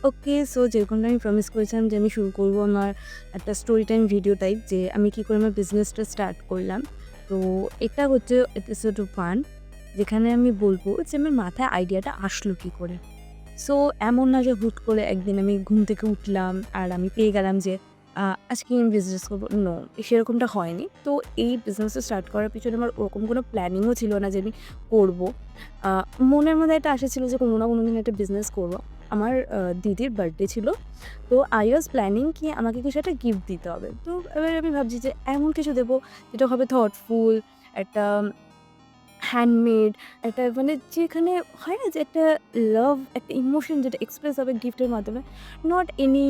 ওকে, so যেরকমটা আমি promise করেছিলাম যে আমি শুরু করব আমার একটা স্টোরি টাইম ভিডিও টাইপ, যে আমি কী করে আমার বিজনেসটা স্টার্ট করলাম। তো এটা হচ্ছে এপিসোড 1, যেখানে আমি বলব যে আমার মাথায় আইডিয়াটা আসলো কী করে। সো এমন না যে হুট করে একদিন আমি ঘুম থেকে উঠলাম আর আমি পেয়ে গেলাম যে আজকে আমি বিজনেস করবো। নো, সেরকমটা হয়নি। তো এই বিজনেসটা স্টার্ট করার পিছনে আমার ওরকম কোনো প্ল্যানিংও ছিল না যে আমি করব। আ মনের মধ্যে একটা আশা ছিল যে কোনো না কোনো দিন একটা বিজনেস করব। আমার দিদির বার্থডে ছিল। তো আই ওয়াজ প্ল্যানিং কি আমাকে কিছু একটা গিফট দিতে হবে। তো এবার আমি ভাবছি যে এমন কিছু দেবো যেটা হবে থটফুল, একটা হ্যান্ডমেড, একটা মানে যেখানে হয় না যে একটা লাভ, একটা ইমোশন যেটা এক্সপ্রেস হবে গিফটের মাধ্যমে। নট এনি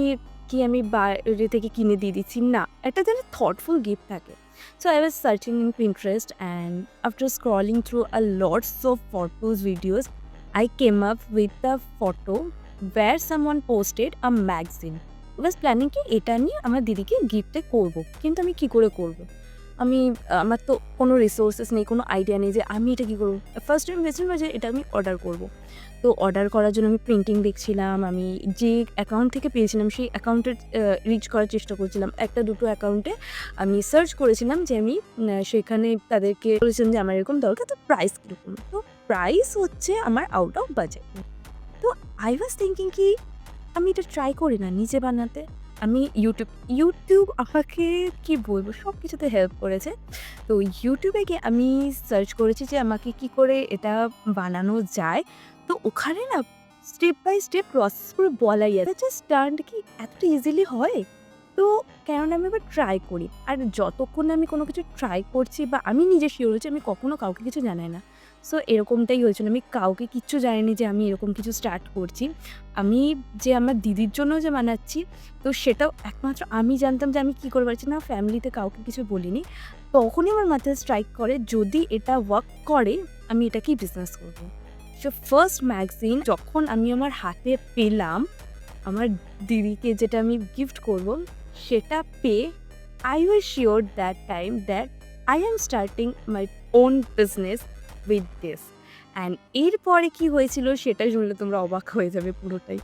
কি আমি বাইরে থেকে কিনে দিয়ে দিচ্ছি, না। একটা যেন থটফুল গিফট থাকে। So I was searching in Pinterest, and after scrolling through a lots of photos, videos, I came up with the photo where someone posted a magazine. I was planning কি এটা নিয়ে আমার দিদিকে গিফটে করব। কিন্তু আমি কি করে করব? আমি আমার তো কোনো রিসোর্সেস নেই, কোনো আইডিয়া নেই যে আমি এটা কী করব। ফার্স্ট টাইম ভেবেছিলাম যে এটা আমি অর্ডার করব। তো অর্ডার করার জন্য আমি প্রিন্টিং দেখছিলাম। আমি যে অ্যাকাউন্ট থেকে পেয়েছিলাম সেই অ্যাকাউন্টে রিচ করার চেষ্টা করছিলাম। ১টা ২টো অ্যাকাউন্টে আমি সার্চ করেছিলাম যে আমি সেখানে তাদেরকে বলেছিলাম যে আমার এরকম দরকার, তো প্রাইস কীরকম? তো প্রাইস হচ্ছে আমার আউট অফ বাজেট। তো আই ওয়াজ থিংকিং কি আমি এটা ট্রাই করি না নিজে বানাতে। আমি ইউটিউব আমাকে কি বলবো, সব কিছুতে হেল্প করেছে। তো ইউটিউবে গিয়ে আমি সার্চ করেছি যে আমাকে কি করে এটা বানানো যায়। তো ওখানে না স্টেপ বাই স্টেপ প্রসেস পুরো বলাই আছে। জাস্ট টার্নড কি এতটা ইজিলি হয়? তো কেননা আমি এবার ট্রাই করি। আর যতক্ষণ না আমি কোনো কিছু ট্রাই করছি বা আমি নিজে শিওর হচ্ছি, আমি কখনো কাউকে কিছু জানাই না। সো এরকমটাই হয়েছিল। আমি কাউকে কিচ্ছু জানাইনি যে আমি এরকম কিছু স্টার্ট করছি। আমি যে আমার দিদির জন্য যে বানাচ্ছি, তো সেটাও একমাত্র আমি জানতাম যে আমি কী করে পারছি না, ফ্যামিলিতে কাউকে কিছু বলিনি। তখনই আমার মাথায় স্ট্রাইক করে যদি এটা ওয়ার্ক করে আমি এটাকেই বিজনেস করব। সো ফার্স্ট ম্যাগাজিন যখন আমি আমার হাতে পেলাম, আমার দিদিকে যেটা আমি গিফট করব, সেটা পেয়ে I was sure that time that I am starting my own business with this. And এরপরে কি হয়েছিল সেটা শুনলে তোমরা অবাক হয়ে যাবে পুরোটাই।